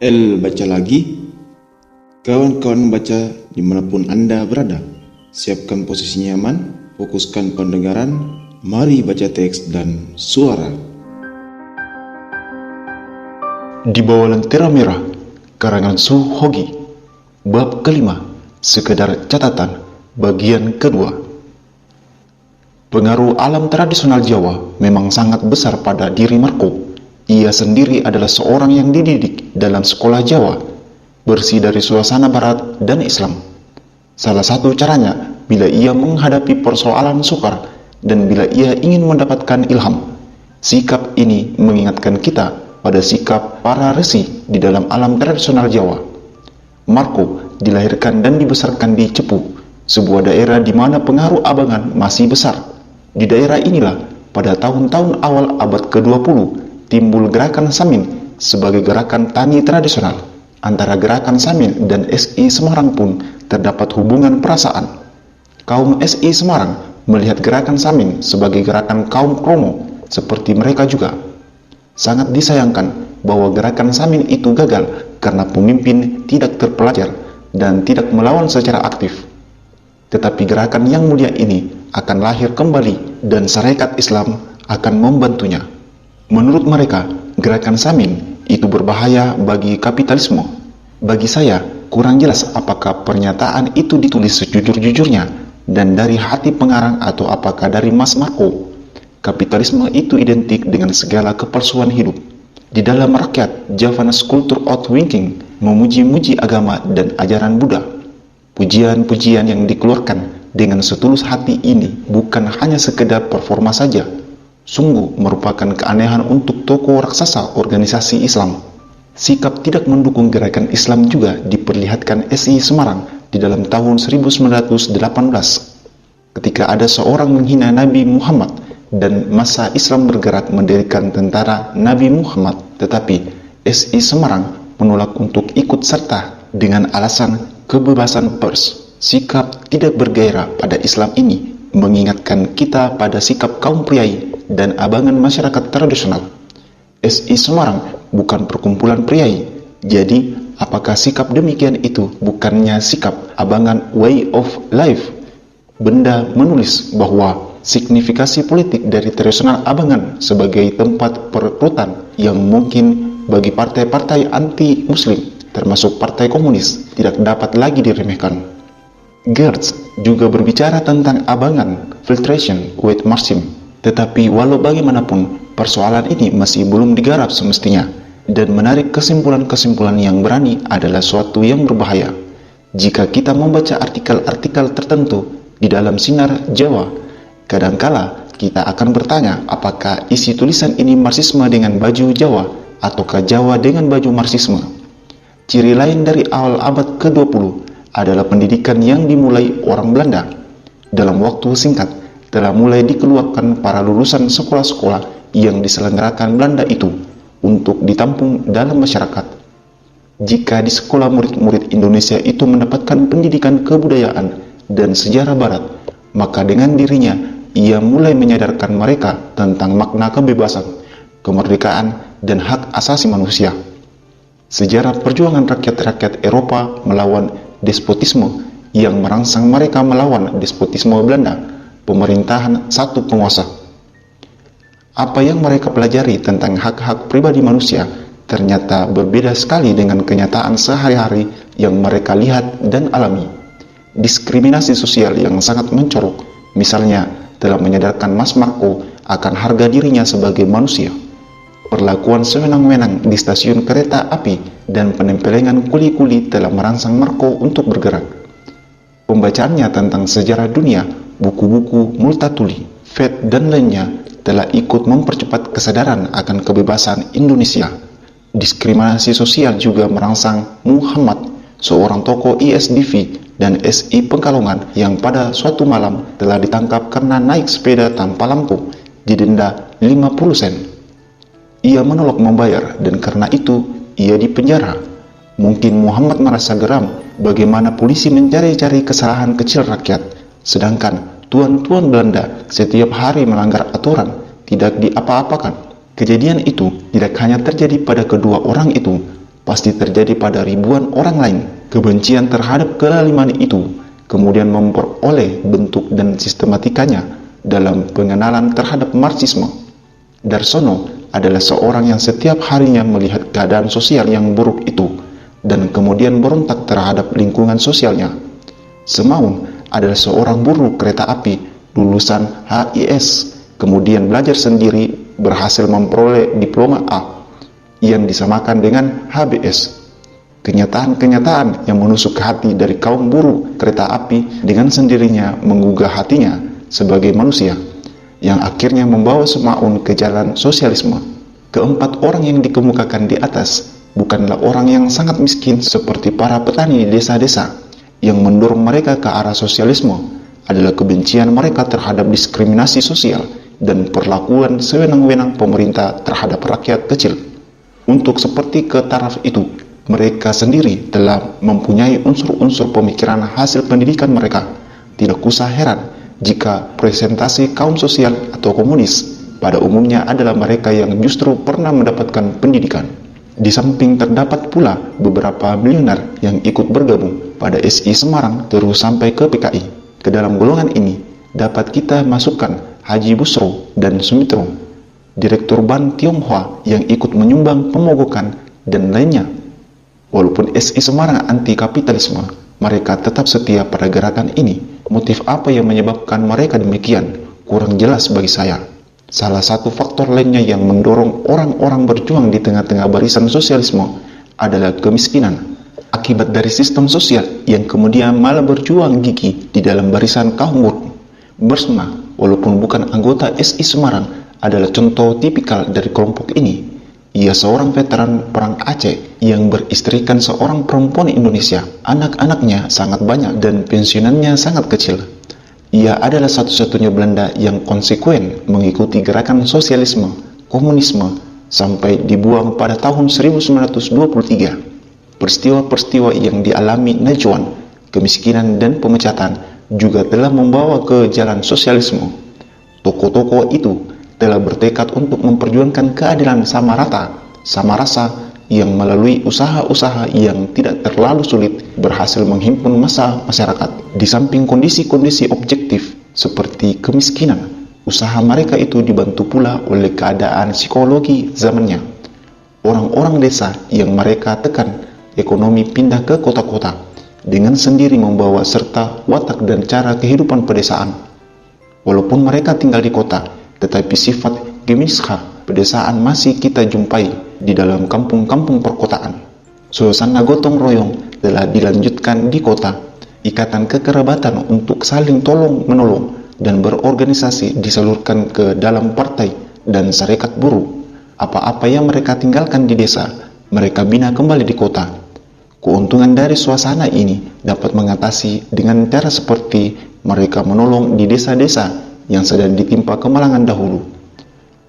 Baca lagi. Kawan-kawan baca dimanapun Anda berada, siapkan posisi nyaman, fokuskan pendengaran, mari baca teks dan suara. Di bawah lentera merah, karangan Su Hogi, bab kelima, sekedar catatan, bagian kedua. Pengaruh alam tradisional Jawa memang sangat besar pada diri Marco. Ia sendiri adalah seorang yang dididik dalam sekolah Jawa, bersih dari suasana barat dan Islam. Salah satu caranya bila ia menghadapi persoalan sukar dan bila ia ingin mendapatkan ilham. Sikap ini mengingatkan kita pada sikap para resi di dalam alam tradisional Jawa. Marco dilahirkan dan dibesarkan di Cepu, sebuah daerah di mana pengaruh Abangan masih besar. Di daerah inilah pada tahun-tahun awal abad ke-20 timbul gerakan Samin sebagai gerakan tani tradisional. Antara gerakan Samin dan SI Semarang pun terdapat hubungan perasaan. Kaum SI Semarang melihat gerakan Samin sebagai gerakan kaum Kromo seperti mereka juga. Sangat disayangkan bahwa gerakan Samin itu gagal karena pemimpin tidak terpelajar dan tidak melawan secara aktif. Tetapi gerakan yang mulia ini akan lahir kembali dan syarikat Islam akan membantunya. Menurut mereka, gerakan Samin itu berbahaya bagi kapitalisme. Bagi saya, kurang jelas apakah pernyataan itu ditulis sejujur-jujurnya dan dari hati pengarang atau apakah dari Mas Marco. Kapitalisme itu identik dengan segala kepalsuan hidup. Di dalam rakyat, Javanese culture outwinking memuji-muji agama dan ajaran Buddha. Pujian-pujian yang dikeluarkan dengan setulus hati ini bukan hanya sekedar performa saja. Sungguh merupakan keanehan untuk tokoh raksasa organisasi Islam. Sikap tidak mendukung gerakan Islam juga diperlihatkan SI Semarang di dalam tahun 1918 ketika ada seorang menghina Nabi Muhammad dan masa Islam bergerak mendirikan tentara Nabi Muhammad, tetapi SI Semarang menolak untuk ikut serta dengan alasan kebebasan pers. Sikap tidak bergairah pada Islam ini mengingatkan kita pada sikap kaum priai dan abangan masyarakat tradisional. SI Semarang bukan perkumpulan priai, jadi apakah sikap demikian itu bukannya sikap abangan way of life? Benda menulis bahwa signifikasi politik dari tradisional abangan sebagai tempat perekrutan yang mungkin bagi partai-partai anti-muslim termasuk partai komunis tidak dapat lagi diremehkan. Gertz juga berbicara tentang abangan filtration with marxism. Tetapi walau bagaimanapun, persoalan ini masih belum digarap semestinya, dan menarik kesimpulan-kesimpulan yang berani adalah suatu yang berbahaya. Jika kita membaca artikel-artikel tertentu di dalam Sinar Jawa, kadangkala kita akan bertanya apakah isi tulisan ini Marxisme dengan baju Jawa, ataukah Jawa dengan baju Marxisme. Ciri lain dari awal abad ke-20 adalah pendidikan yang dimulai orang Belanda. Dalam waktu singkat, telah mulai dikeluarkan para lulusan sekolah-sekolah yang diselenggarakan Belanda itu untuk ditampung dalam masyarakat. Jika di sekolah murid-murid Indonesia itu mendapatkan pendidikan kebudayaan dan sejarah barat, maka dengan dirinya ia mulai menyadarkan mereka tentang makna kebebasan, kemerdekaan, dan hak asasi manusia. Sejarah perjuangan rakyat-rakyat Eropa melawan despotisme yang merangsang mereka melawan despotisme Belanda, pemerintahan satu penguasa. Apa yang mereka pelajari tentang hak-hak pribadi manusia ternyata berbeda sekali dengan kenyataan sehari-hari yang mereka lihat dan alami. Diskriminasi sosial yang sangat mencolok, misalnya telah menyadarkan Mas Marco akan harga dirinya sebagai manusia. Perlakuan sewenang-wenang di stasiun kereta api dan penempelengan kuli-kuli telah merangsang Marco untuk bergerak. Pembacaannya tentang sejarah dunia, buku-buku Multatuli, Fed, dan lainnya telah ikut mempercepat kesadaran akan kebebasan Indonesia. Diskriminasi sosial juga merangsang Muhammad, seorang tokoh ISDV dan SI Pekalongan yang pada suatu malam telah ditangkap karena naik sepeda tanpa lampu, didenda 50 sen. Ia menolak membayar dan karena itu ia dipenjara. Mungkin Muhammad merasa geram bagaimana polisi mencari-cari kesalahan kecil rakyat, sedangkan tuan-tuan Belanda setiap hari melanggar aturan, tidak diapa-apakan. Kejadian itu tidak hanya terjadi pada kedua orang itu, pasti terjadi pada ribuan orang lain. Kebencian terhadap kelaliman itu kemudian memperoleh bentuk dan sistematikanya dalam pengenalan terhadap Marxisme. Darsono adalah seorang yang setiap harinya melihat keadaan sosial yang buruk itu dan kemudian berontak terhadap lingkungan sosialnya. Semaun adalah seorang buruh kereta api lulusan HIS, kemudian belajar sendiri, berhasil memperoleh diploma A yang disamakan dengan HBS. Kenyataan-kenyataan yang menusuk hati dari kaum buruh kereta api dengan sendirinya menggugah hatinya sebagai manusia, yang akhirnya membawa Semaun ke jalan sosialisme. Keempat orang yang dikemukakan di atas bukanlah orang yang sangat miskin seperti para petani di desa-desa. Yang mendorong mereka ke arah sosialisme adalah kebencian mereka terhadap diskriminasi sosial dan perlakuan sewenang-wenang pemerintah terhadap rakyat kecil. Untuk seperti ke taraf itu, mereka sendiri telah mempunyai unsur-unsur pemikiran hasil pendidikan mereka. Tidak usah heran jika presentasi kaum sosial atau komunis pada umumnya adalah mereka yang justru pernah mendapatkan pendidikan. Di samping terdapat pula beberapa miliuner yang ikut bergabung pada SI Semarang terus sampai ke PKI. Ke dalam golongan ini dapat kita masukkan Haji Busro dan Sumitro, Direktur Ban Tionghoa yang ikut menyumbang pemogokan dan lainnya. Walaupun SI Semarang anti kapitalisme, mereka tetap setia pada gerakan ini. Motif apa yang menyebabkan mereka demikian kurang jelas bagi saya. Salah satu faktor lainnya yang mendorong orang-orang berjuang di tengah-tengah barisan sosialisme adalah kemiskinan. Akibat dari sistem sosial yang kemudian malah berjuang gigih di dalam barisan kaum buruh. Bersma, walaupun bukan anggota SI Semarang, adalah contoh tipikal dari kelompok ini. Ia seorang veteran perang Aceh yang beristrikan seorang perempuan Indonesia. Anak-anaknya sangat banyak dan pensiunannya sangat kecil. Ia adalah satu-satunya Belanda yang konsekuen mengikuti gerakan sosialisme, komunisme, sampai dibuang pada tahun 1923. Peristiwa-peristiwa yang dialami Najwan, kemiskinan dan pemecatan juga telah membawa ke jalan sosialisme. Tokoh-tokoh itu telah bertekad untuk memperjuangkan keadilan sama rata, sama rasa, yang melalui usaha-usaha yang tidak terlalu sulit berhasil menghimpun massa masyarakat. Di samping kondisi-kondisi objektif seperti kemiskinan, usaha mereka itu dibantu pula oleh keadaan psikologi zamannya. Orang-orang desa yang mereka tekan ekonomi pindah ke kota-kota, dengan sendiri membawa serta watak dan cara kehidupan pedesaan. Walaupun mereka tinggal di kota, tetapi sifat gemisha pedesaan masih kita jumpai di dalam kampung-kampung perkotaan. Suasana gotong royong telah dilanjutkan di kota. Ikatan kekerabatan untuk saling tolong-menolong dan berorganisasi disalurkan ke dalam partai dan serikat buruh. Apa-apa yang mereka tinggalkan di desa, mereka bina kembali di kota. Keuntungan dari suasana ini dapat mengatasi dengan cara seperti mereka menolong di desa-desa yang sedang ditimpa kemalangan dahulu.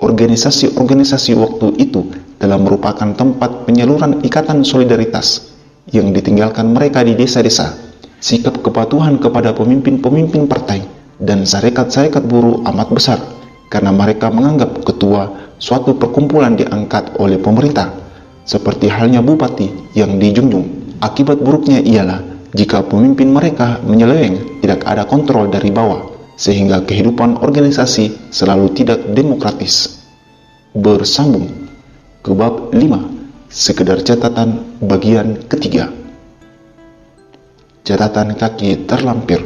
Organisasi-organisasi waktu itu telah merupakan tempat penyaluran ikatan solidaritas yang ditinggalkan mereka di desa-desa. Sikap kepatuhan kepada pemimpin-pemimpin partai dan serikat-serikat buruh amat besar karena mereka menganggap ketua suatu perkumpulan diangkat oleh pemerintah, seperti halnya bupati yang dijunjung. Akibat buruknya ialah jika pemimpin mereka menyeleweng, tidak ada kontrol dari bawah, sehingga kehidupan organisasi selalu tidak demokratis. Bersambung ke bab 5, sekedar catatan bagian ketiga. Catatan kaki terlampir.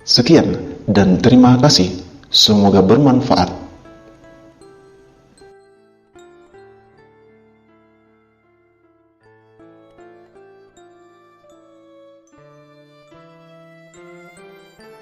Sekian dan terima kasih. Semoga bermanfaat.